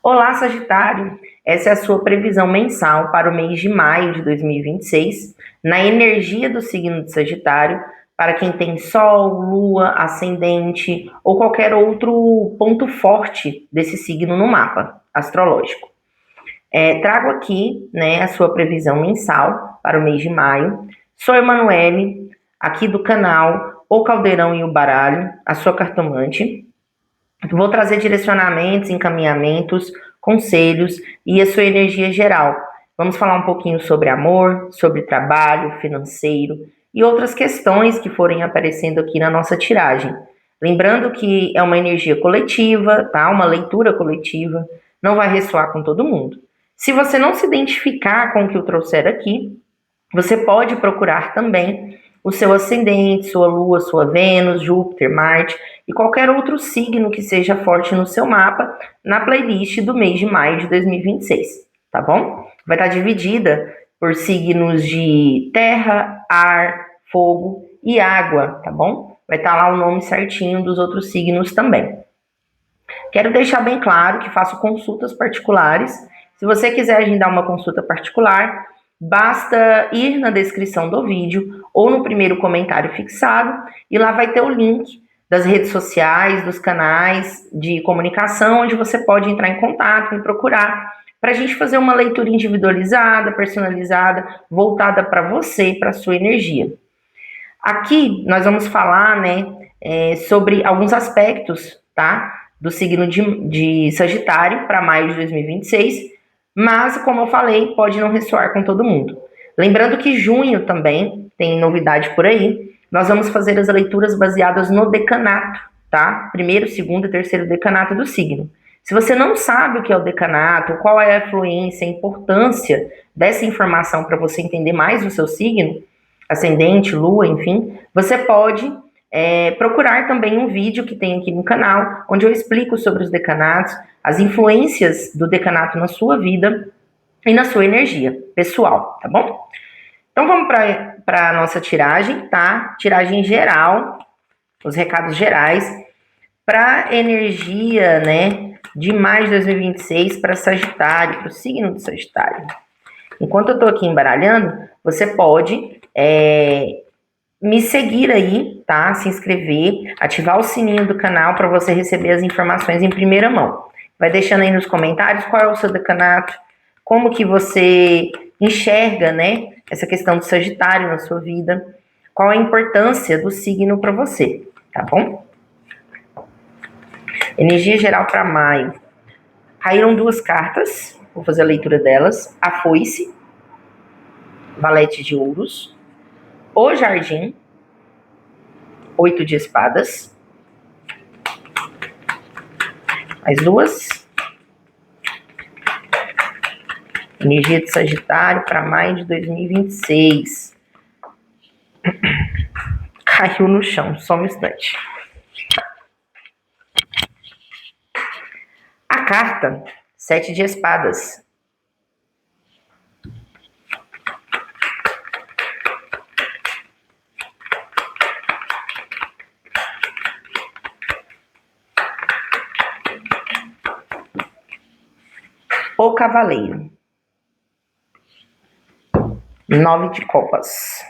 Olá, Sagitário! Essa é a sua previsão mensal para o mês de maio de 2026, na energia do signo de Sagitário, para quem tem Sol, Lua, Ascendente ou qualquer outro ponto forte desse signo no mapa astrológico. Trago aqui, né, a sua previsão mensal para o mês de maio. Sou Emanuele, aqui do canal O Caldeirão e o Baralho, a sua cartomante. Vou trazer direcionamentos, encaminhamentos, conselhos e a sua energia geral. Vamos falar um pouquinho sobre amor, sobre trabalho, financeiro e outras questões que forem aparecendo aqui na nossa tiragem. Lembrando que é uma energia coletiva, tá? Uma leitura coletiva, não vai ressoar com todo mundo. Se você não se identificar com o que eu trouxer aqui, você pode procurar também o seu ascendente, sua Lua, sua Vênus, Júpiter, Marte e qualquer outro signo que seja forte no seu mapa na playlist do mês de maio de 2026, tá bom? Vai estar dividida por signos de terra, ar, fogo e água, tá bom? Vai estar lá o nome certinho dos outros signos também. Quero deixar bem claro que faço consultas particulares. Se você quiser agendar uma consulta particular, basta ir na descrição do vídeo ou no primeiro comentário fixado e lá vai ter o link das redes sociais, dos canais de comunicação, onde você pode entrar em contato, me procurar, para a gente fazer uma leitura individualizada, personalizada, voltada para você, para a sua energia. Aqui nós vamos falar, né, sobre alguns aspectos, tá, do signo de Sagitário para maio de 2026, mas, como eu falei, pode não ressoar com todo mundo. Lembrando que junho também tem novidade por aí. Nós vamos fazer as leituras baseadas no decanato, tá? Primeiro, segundo e terceiro decanato do signo. Se você não sabe o que é o decanato, qual é a influência, a importância dessa informação para você entender mais o seu signo, ascendente, lua, enfim, você pode procurar também um vídeo que tem aqui no canal, onde eu explico sobre os decanatos, as influências do decanato na sua vida e na sua energia pessoal, tá bom? Então vamos para a nossa tiragem, tá? Tiragem geral, os recados gerais, para energia, né, de maio de 2026 para Sagitário, para o signo de Sagitário. Enquanto eu estou aqui embaralhando, você pode me seguir aí, tá? Se inscrever, ativar o sininho do canal para você receber as informações em primeira mão. Vai deixando aí nos comentários qual é o seu decanato, como que você enxerga, né, essa questão do Sagitário na sua vida, qual a importância do signo para você, tá bom? Energia geral para maio. Caíram duas cartas, vou fazer a leitura delas. A foice, valete de ouros, o jardim, 8 de espadas. Mais duas. Energia de Sagitário para maio de 2026. Caiu no chão, só um instante. A carta, 7 de espadas. O cavaleiro. 9 de copas.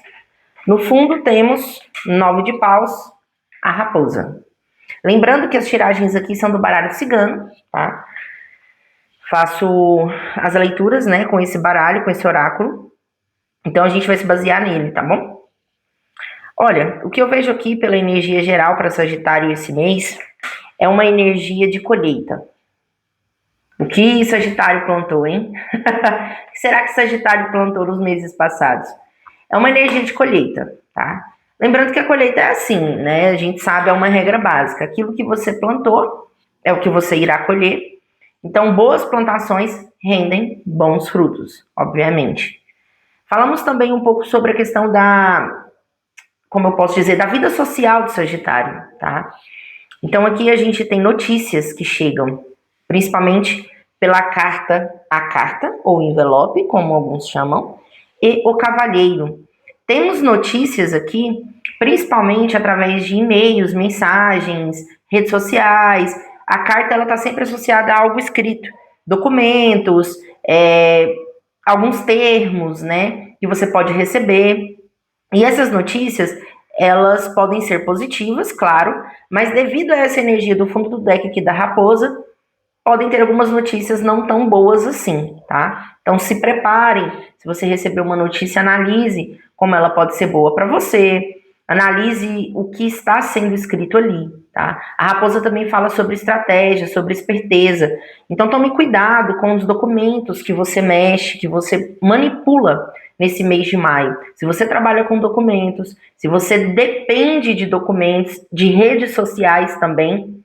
No fundo temos 9 de paus, a raposa. Lembrando que as tiragens aqui são do baralho cigano, tá? Faço as leituras, né, com esse baralho, com esse oráculo. Então a gente vai se basear nele, tá bom? Olha, o que eu vejo aqui pela energia geral para Sagitário esse mês é uma energia de colheita. O que Sagitário plantou, hein? O que será que Sagitário plantou nos meses passados? É uma energia de colheita, tá? Lembrando que a colheita é assim, né? A gente sabe, é uma regra básica. Aquilo que você plantou é o que você irá colher. Então, boas plantações rendem bons frutos, obviamente. Falamos também um pouco sobre a questão da, como eu posso dizer, da vida social do Sagitário, tá? Então, aqui a gente tem notícias que chegam, principalmente pela carta, a carta, ou envelope, como alguns chamam, e o cavalheiro. Temos notícias aqui, principalmente através de e-mails, mensagens, redes sociais. A carta ela está sempre associada a algo escrito, documentos, alguns termos, né, que você pode receber. E essas notícias, elas podem ser positivas, claro, mas devido a essa energia do fundo do deck aqui da raposa, podem ter algumas notícias não tão boas assim, tá? Então se preparem, se você receber uma notícia, analise como ela pode ser boa para você, analise o que está sendo escrito ali, tá? A raposa também fala sobre estratégia, sobre esperteza. Então tome cuidado com os documentos que você mexe, que você manipula nesse mês de maio. Se você trabalha com documentos, se você depende de documentos, de redes sociais também.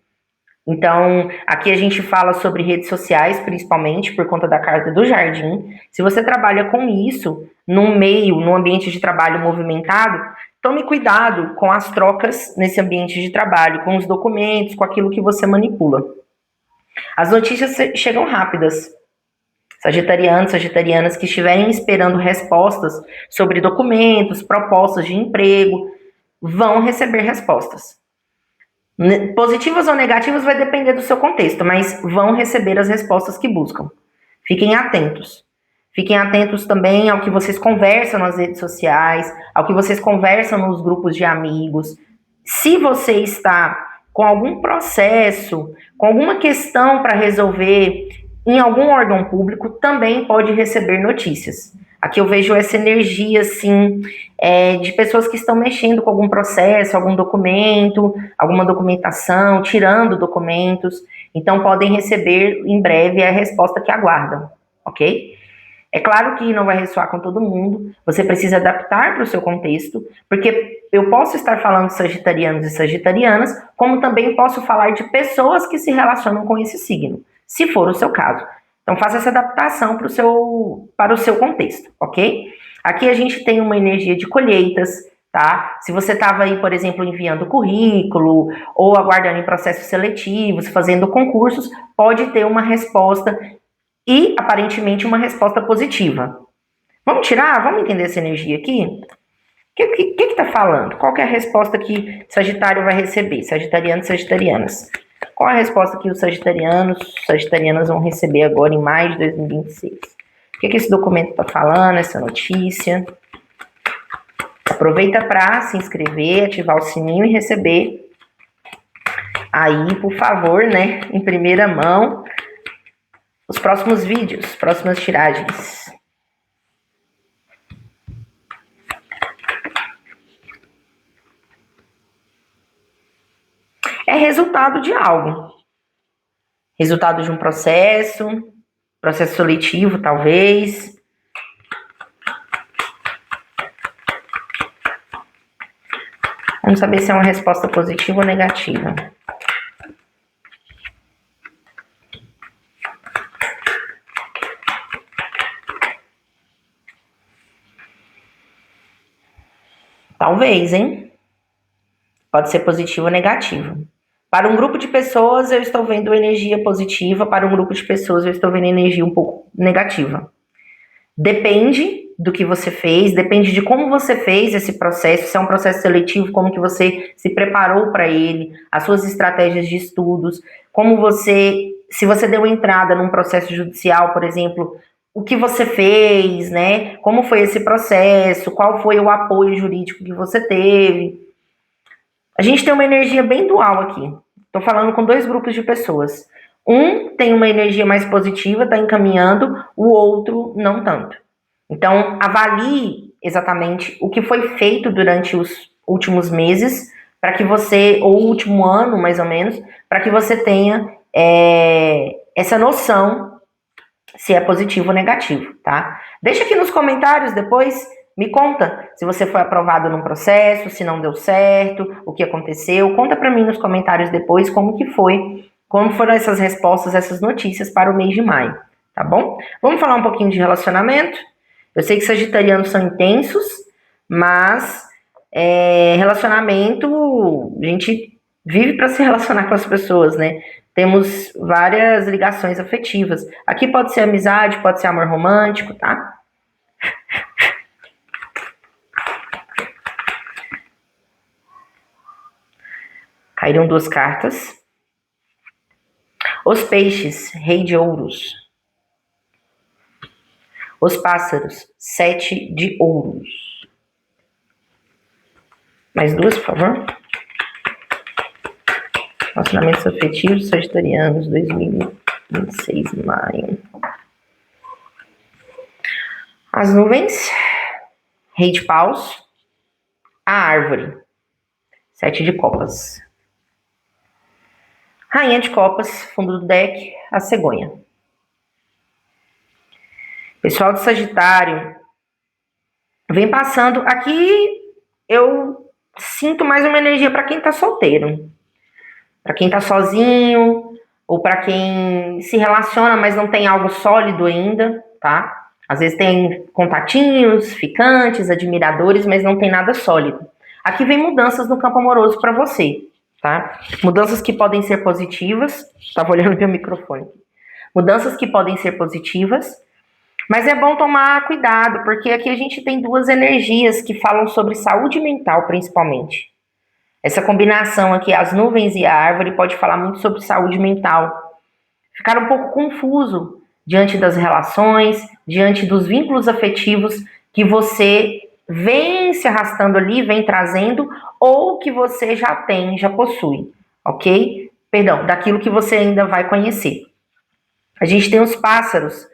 Então, aqui a gente fala sobre redes sociais, principalmente por conta da carta do jardim. Se você trabalha com isso, num ambiente de trabalho movimentado, tome cuidado com as trocas nesse ambiente de trabalho, com os documentos, com aquilo que você manipula. As notícias chegam rápidas. Sagitarianos, sagitarianas que estiverem esperando respostas sobre documentos, propostas de emprego, vão receber respostas. Positivas ou negativas vai depender do seu contexto, mas vão receber as respostas que buscam. Fiquem atentos. Fiquem atentos também ao que vocês conversam nas redes sociais, ao que vocês conversam nos grupos de amigos. Se você está com algum processo, com alguma questão para resolver em algum órgão público, também pode receber notícias. Aqui eu vejo essa energia, assim, de pessoas que estão mexendo com algum processo, algum documento, alguma documentação, tirando documentos. Então, podem receber em breve a resposta que aguardam, ok? É claro que não vai ressoar com todo mundo, você precisa adaptar para o seu contexto, porque eu posso estar falando de sagitarianos e sagitarianas, como também posso falar de pessoas que se relacionam com esse signo, se for o seu caso. Então, faça essa adaptação para o seu contexto, ok? Aqui a gente tem uma energia de colheitas, tá? Se você estava aí, por exemplo, enviando currículo ou aguardando em processos seletivos, fazendo concursos, pode ter uma resposta e, aparentemente, uma resposta positiva. Vamos tirar? Vamos entender essa energia aqui? O que está falando? Qual que é a resposta que Sagitário vai receber? Sagitarianos e sagitarianas. Qual a resposta que os sagitarianas vão receber agora em maio de 2026? O que esse documento está falando, essa notícia? Aproveita para se inscrever, ativar o sininho e receber aí, por favor, né, em primeira mão, os próximos vídeos, próximas tiragens. É resultado de algo. Resultado de um processo seletivo, talvez. Vamos saber se é uma resposta positiva ou negativa. Talvez, hein? Pode ser positivo ou negativo. Para um grupo de pessoas, eu estou vendo energia positiva. Para um grupo de pessoas, eu estou vendo energia um pouco negativa. Depende do que você fez, depende de como você fez esse processo, se é um processo seletivo, como que você se preparou para ele, as suas estratégias de estudos, se você deu entrada num processo judicial, por exemplo, o que você fez, né? Como foi esse processo, qual foi o apoio jurídico que você teve. A gente tem uma energia bem dual aqui. Estou falando com dois grupos de pessoas. Um tem uma energia mais positiva, está encaminhando, o outro não tanto. Então, avalie exatamente o que foi feito durante os últimos meses, para que você, ou o último ano, mais ou menos, para que você tenha essa noção se é positivo ou negativo, tá? Deixa aqui nos comentários depois. Me conta se você foi aprovado num processo, se não deu certo, o que aconteceu. Conta para mim nos comentários depois como que foi, como foram essas respostas, essas notícias para o mês de maio, tá bom? Vamos falar um pouquinho de relacionamento? Eu sei que sagitarianos são intensos, mas relacionamento, a gente vive para se relacionar com as pessoas, né? Temos várias ligações afetivas. Aqui pode ser amizade, pode ser amor romântico, tá? Caíram duas cartas. Os peixes, rei de ouros. Os pássaros, 7 de ouros. Mais duas, por favor. Relacionamentos afetivos sagitarianos, 2026, maio. As nuvens, rei de paus, a árvore, 7 de copas. Rainha de copas, fundo do deck, a cegonha. Pessoal de Sagitário, vem passando. Aqui eu sinto mais uma energia para quem tá solteiro. Para quem tá sozinho, ou para quem se relaciona, mas não tem algo sólido ainda, tá? Às vezes tem contatinhos, ficantes, admiradores, mas não tem nada sólido. Aqui vem mudanças no campo amoroso para você, tá? Mudanças que podem ser positivas. Tava olhando meu microfone. Mudanças que podem ser positivas, mas é bom tomar cuidado, porque aqui a gente tem duas energias que falam sobre saúde mental, principalmente. Essa combinação aqui, as nuvens e a árvore, pode falar muito sobre saúde mental. Ficar um pouco confuso diante das relações, diante dos vínculos afetivos que você vem se arrastando ali, vem trazendo, ou que você já tem, já possui, ok? Perdão, daquilo que você ainda vai conhecer. A gente tem os pássaros,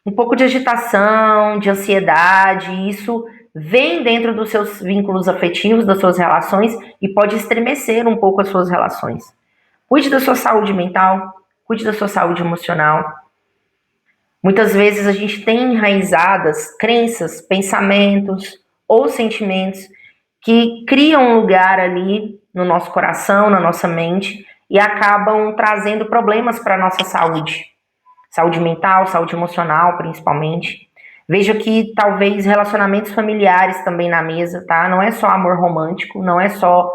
um pouco de agitação, de ansiedade, isso vem dentro dos seus vínculos afetivos, das suas relações, e pode estremecer um pouco as suas relações. Cuide da sua saúde mental, cuide da sua saúde emocional. Muitas vezes a gente tem enraizadas crenças, pensamentos ou sentimentos que criam um lugar ali no nosso coração, na nossa mente, e acabam trazendo problemas para a nossa saúde. Saúde mental, saúde emocional, principalmente. Vejo que talvez relacionamentos familiares também na mesa, tá? Não é só amor romântico, não é só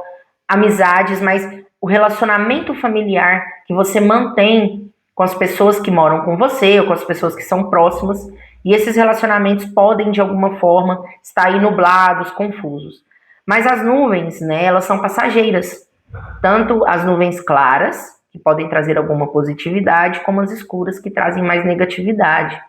amizades, mas o relacionamento familiar que você mantém com as pessoas que moram com você ou com as pessoas que são próximas, e esses relacionamentos podem, de alguma forma, estar aí nublados, confusos. Mas as nuvens, né, elas são passageiras. Tanto as nuvens claras, que podem trazer alguma positividade, como as escuras, que trazem mais negatividade.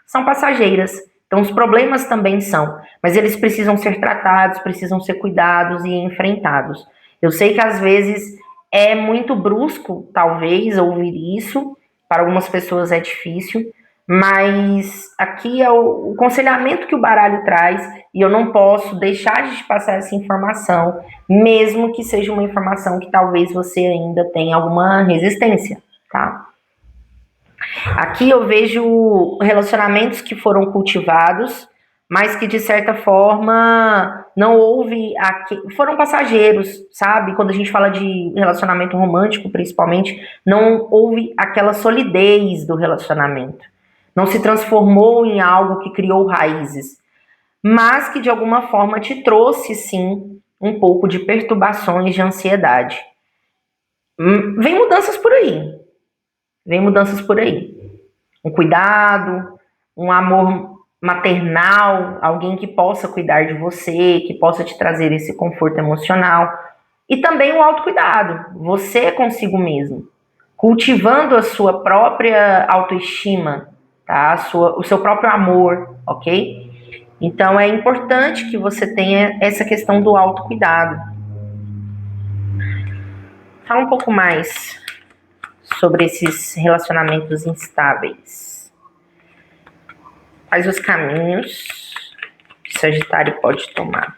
São passageiras. Então, os problemas também são, mas eles precisam ser tratados, precisam ser cuidados e enfrentados. Eu sei que às vezes é muito brusco, talvez, ouvir isso, para algumas pessoas é difícil, mas aqui é o aconselhamento que o baralho traz, e eu não posso deixar de te passar essa informação, mesmo que seja uma informação que talvez você ainda tenha alguma resistência, tá? Aqui eu vejo relacionamentos que foram cultivados, mas que de certa forma não houve, foram passageiros, sabe? Quando a gente fala de relacionamento romântico, principalmente, não houve aquela solidez do relacionamento. Não se transformou em algo que criou raízes, mas que de alguma forma te trouxe, sim, um pouco de perturbações, de ansiedade. Vem mudanças por aí. Vem mudanças por aí. Um cuidado, um amor maternal, alguém que possa cuidar de você, que possa te trazer esse conforto emocional. E também o autocuidado, você consigo mesmo, cultivando a sua própria autoestima, tá? O seu próprio amor, ok? Então é importante que você tenha essa questão do autocuidado. Fala um pouco mais sobre esses relacionamentos instáveis. Quais os caminhos que Sagitário pode tomar?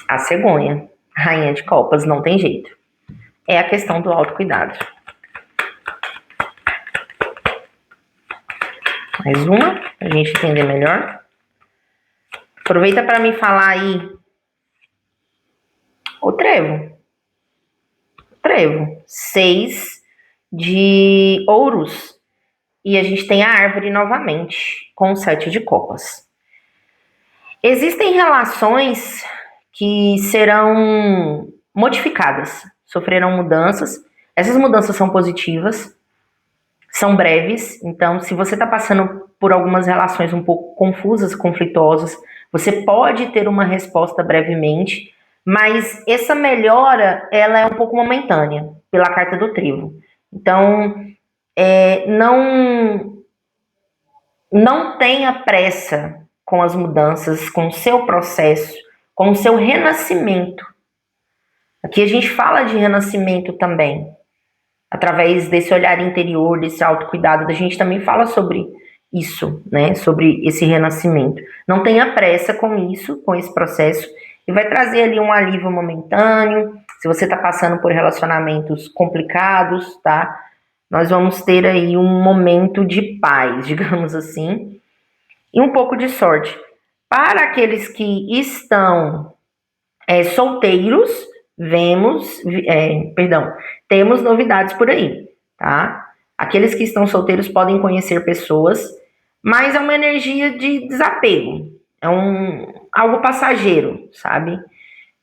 A cegonha, rainha de copas, não tem jeito. É a questão do autocuidado. Mais uma, pra gente entender melhor. Aproveita para me falar aí. O trevo. Trevo. 6 de ouros. E a gente tem a árvore novamente, com 7 de copas. Existem relações que serão modificadas, sofrerão mudanças. Essas mudanças são positivas, são breves. Então, se você está passando por algumas relações um pouco confusas, conflituosas, você pode ter uma resposta brevemente, mas essa melhora, ela é um pouco momentânea, pela carta do trevo. Então, não tenha pressa com as mudanças, com o seu processo, com o seu renascimento. Aqui a gente fala de renascimento também, através desse olhar interior, desse autocuidado, a gente também fala sobre isso, né? Sobre esse renascimento. Não tenha pressa com isso, com esse processo, e vai trazer ali um alívio momentâneo. Se você está passando por relacionamentos complicados, tá? Nós vamos ter aí um momento de paz, digamos assim, e um pouco de sorte. Para aqueles que estão solteiros, temos novidades por aí, tá? Aqueles que estão solteiros podem conhecer pessoas, mas é uma energia de desapego, é algo passageiro, sabe?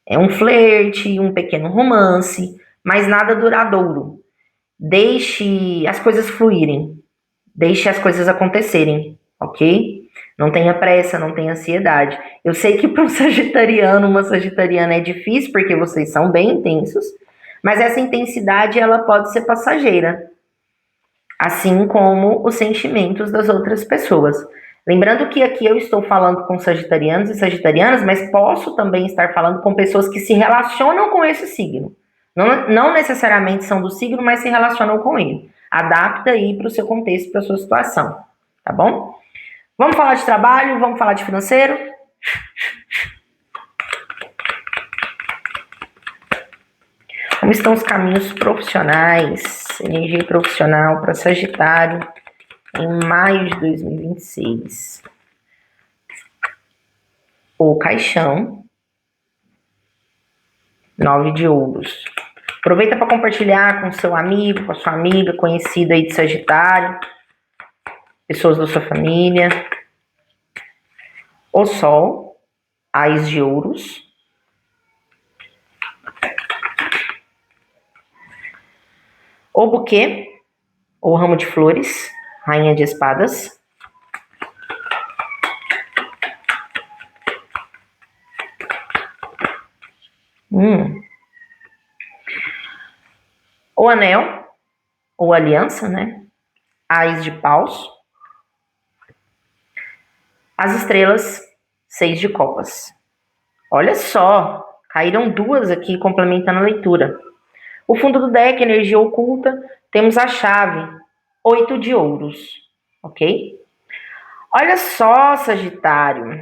É um flerte, um pequeno romance, mas nada duradouro. Deixe as coisas fluírem, deixe as coisas acontecerem, ok? Não tenha pressa, não tenha ansiedade. Eu sei que para um sagitariano, uma sagitariana é difícil, porque vocês são bem intensos, mas essa intensidade ela pode ser passageira, assim como os sentimentos das outras pessoas. Lembrando que aqui eu estou falando com sagitarianos e sagitarianas, mas posso também estar falando com pessoas que se relacionam com esse signo. Não necessariamente são do signo, mas se relacionam com ele. Adapta aí para o seu contexto, para a sua situação, tá bom? Vamos falar de trabalho, vamos falar de financeiro? Como estão os caminhos profissionais? Energia profissional para Sagitário em maio de 2026. O caixão. 9 de ouros. Aproveita para compartilhar com seu amigo, com a sua amiga, conhecida aí de Sagitário, pessoas da sua família. O Sol, Ás de ouros. O buquê, ou ramo de flores, Rainha de espadas. O anel, ou aliança, né? Ás de paus. As estrelas, 6 de copas. Olha só, caíram duas aqui complementando a leitura. O fundo do deck, energia oculta, temos a chave, 8 de ouros, ok? Olha só, Sagitário,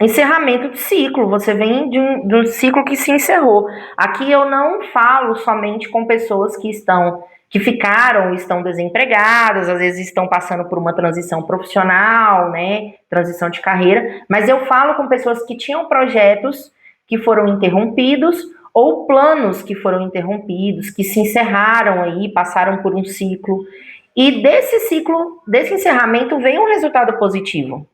encerramento de ciclo, você vem de um ciclo que se encerrou. Aqui eu não falo somente com pessoas que ficaram, estão desempregadas, às vezes estão passando por uma transição profissional, né, transição de carreira, mas eu falo com pessoas que tinham projetos que foram interrompidos ou planos que foram interrompidos, que se encerraram aí, passaram por um ciclo, e desse encerramento vem um resultado positivo.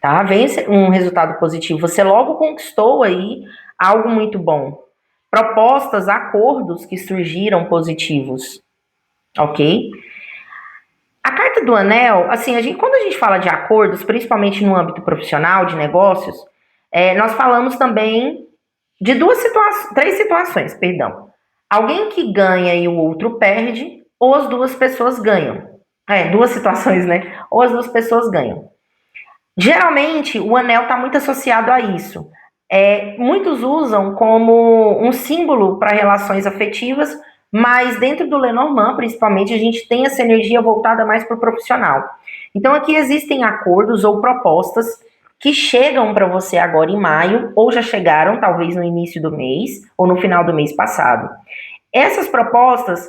Tá? Vem um resultado positivo. Você logo conquistou aí algo muito bom. Propostas, acordos que surgiram positivos. Ok? A carta do anel, assim, quando a gente fala de acordos, principalmente no âmbito profissional, de negócios, nós falamos também de três situações, perdão. Alguém que ganha e o outro perde, ou as duas pessoas ganham. Duas situações, né? Ou as duas pessoas ganham. Geralmente, o anel está muito associado a isso. Muitos usam como um símbolo para relações afetivas, mas dentro do Lenormand, principalmente, a gente tem essa energia voltada mais para o profissional. Então, aqui existem acordos ou propostas que chegam para você agora em maio, ou já chegaram, talvez no início do mês, ou no final do mês passado. Essas propostas,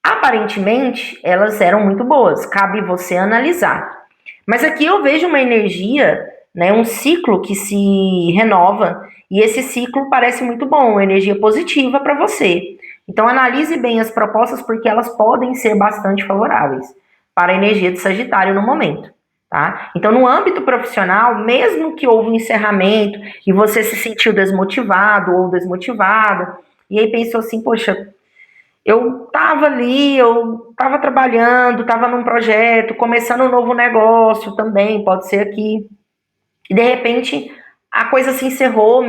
aparentemente, elas eram muito boas, cabe você analisar. Mas aqui eu vejo uma energia, né, um ciclo que se renova, e esse ciclo parece muito bom, uma energia positiva para você. Então analise bem as propostas, porque elas podem ser bastante favoráveis para a energia de Sagitário no momento. Tá? Então, no âmbito profissional, mesmo que houve um encerramento e você se sentiu desmotivado ou desmotivada, e aí pensou assim, poxa, eu estava ali, eu estava trabalhando, estava num projeto, começando um novo negócio também, pode ser aqui. E de repente a coisa se encerrou,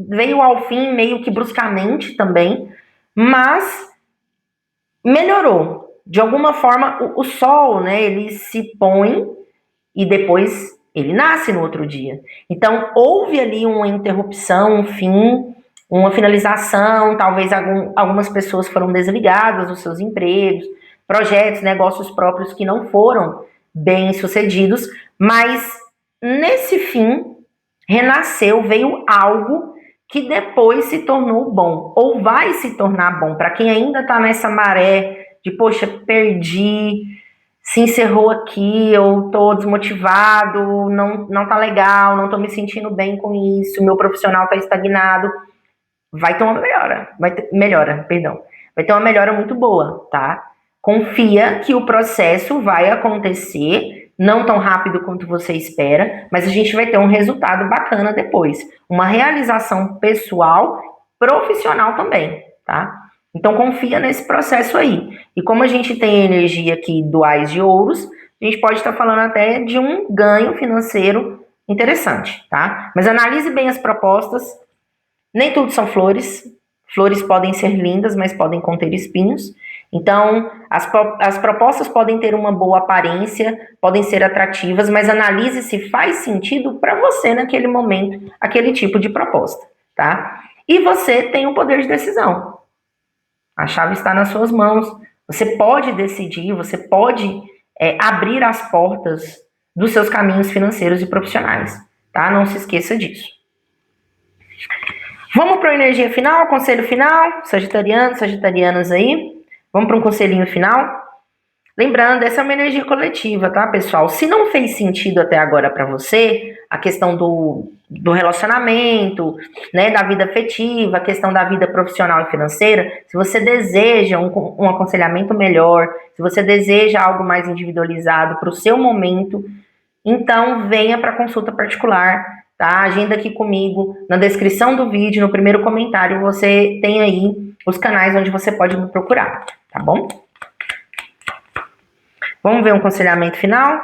veio ao fim meio que bruscamente também, mas melhorou. De alguma forma, o Sol, né, ele se põe e depois ele nasce no outro dia. Então, houve ali uma interrupção, um fim, uma finalização, talvez algumas pessoas foram desligadas dos seus empregos, projetos, negócios próprios que não foram bem sucedidos, mas nesse fim renasceu, veio algo que depois se tornou bom, ou vai se tornar bom, para quem ainda está nessa maré de, poxa, perdi, se encerrou aqui, eu tô desmotivado, não tá legal, não tô me sentindo bem com isso, meu profissional tá estagnado, vai ter uma melhora, vai ter uma melhora muito boa, tá? Confia que o processo vai acontecer, não tão rápido quanto você espera, mas a gente vai ter um resultado bacana depois, uma realização pessoal, profissional também, tá? Então confia nesse processo aí. E como a gente tem energia aqui do Ás de Ouros, a gente pode estar falando até de um ganho financeiro interessante, tá? Mas analise bem as propostas. Nem tudo são flores. Flores podem ser lindas, mas podem conter espinhos. Então, as propostas podem ter uma boa aparência, podem ser atrativas, mas analise se faz sentido para você naquele momento, aquele tipo de proposta, tá? E você tem o poder de decisão. A chave está nas suas mãos. Você pode decidir, você pode abrir as portas dos seus caminhos financeiros e profissionais, tá? Não se esqueça disso. Vamos para a energia final, conselho final, sagitarianos, sagitarianas aí. Vamos para um conselhinho final. Lembrando, essa é uma energia coletiva, tá, pessoal? Se não fez sentido até agora para você, a questão do relacionamento, né, da vida afetiva, a questão da vida profissional e financeira, se você deseja um aconselhamento melhor, se você deseja algo mais individualizado para o seu momento, então venha para consulta particular, tá? Agenda aqui comigo, na descrição do vídeo, no primeiro comentário, você tem aí os canais onde você pode me procurar, tá bom? Vamos ver um aconselhamento final?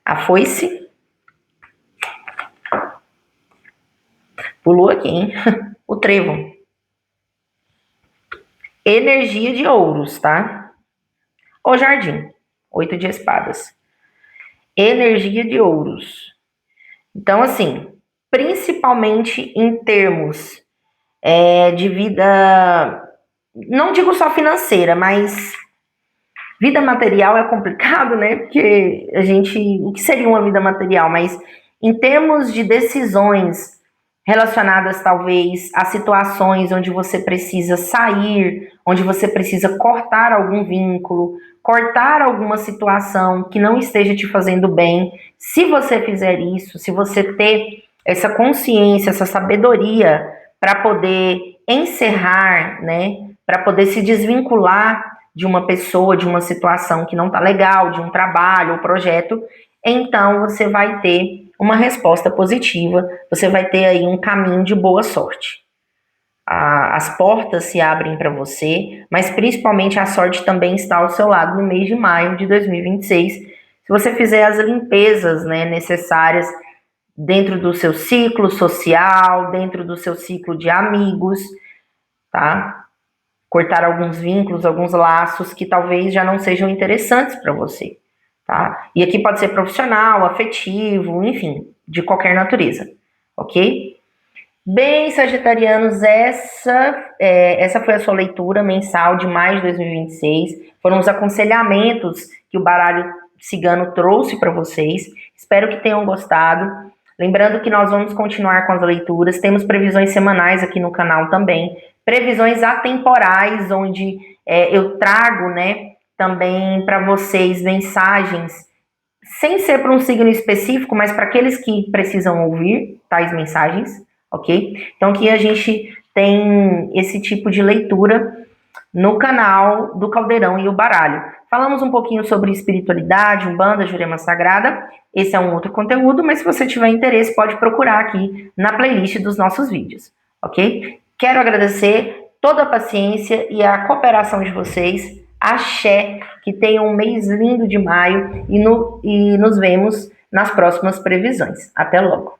A foice. Pulou aqui, hein? O trevo. Energia de ouros, tá? O jardim. 8 de espadas. Energia de ouros. Então, assim, principalmente em termos de vida, não digo só financeira, mas vida material é complicado, né? Porque o que seria uma vida material? Mas em termos de decisões relacionadas talvez a situações onde você precisa sair, onde você precisa cortar algum vínculo, cortar alguma situação que não esteja te fazendo bem, se você fizer isso, se você ter essa consciência, essa sabedoria para poder encerrar, né? Para poder se desvincular de uma pessoa, de uma situação que não está legal, de um trabalho ou projeto, então você vai ter uma resposta positiva, você vai ter aí um caminho de boa sorte. As portas se abrem para você, mas principalmente a sorte também está ao seu lado no mês de maio de 2026, se você fizer as limpezas, né, necessárias dentro do seu ciclo social, dentro do seu ciclo de amigos, tá? Cortar alguns vínculos, alguns laços que talvez já não sejam interessantes para você, tá? E aqui pode ser profissional, afetivo, enfim, de qualquer natureza, ok? Bem, sagitarianos, essa foi a sua leitura mensal de maio de 2026. Foram os aconselhamentos que o baralho cigano trouxe para vocês. Espero que tenham gostado. Lembrando que nós vamos continuar com as leituras. Temos previsões semanais aqui no canal também. Previsões atemporais, onde eu trago, né, também para vocês mensagens, sem ser para um signo específico, mas para aqueles que precisam ouvir tais mensagens, ok? Então aqui a gente tem esse tipo de leitura no canal do Caldeirão e o Baralho. Falamos um pouquinho sobre espiritualidade, Umbanda, Jurema Sagrada. Esse é um outro conteúdo, mas se você tiver interesse, pode procurar aqui na playlist dos nossos vídeos, ok? Quero agradecer toda a paciência e a cooperação de vocês. Axé, que tenham um mês lindo de maio e nos vemos nas próximas previsões. Até logo!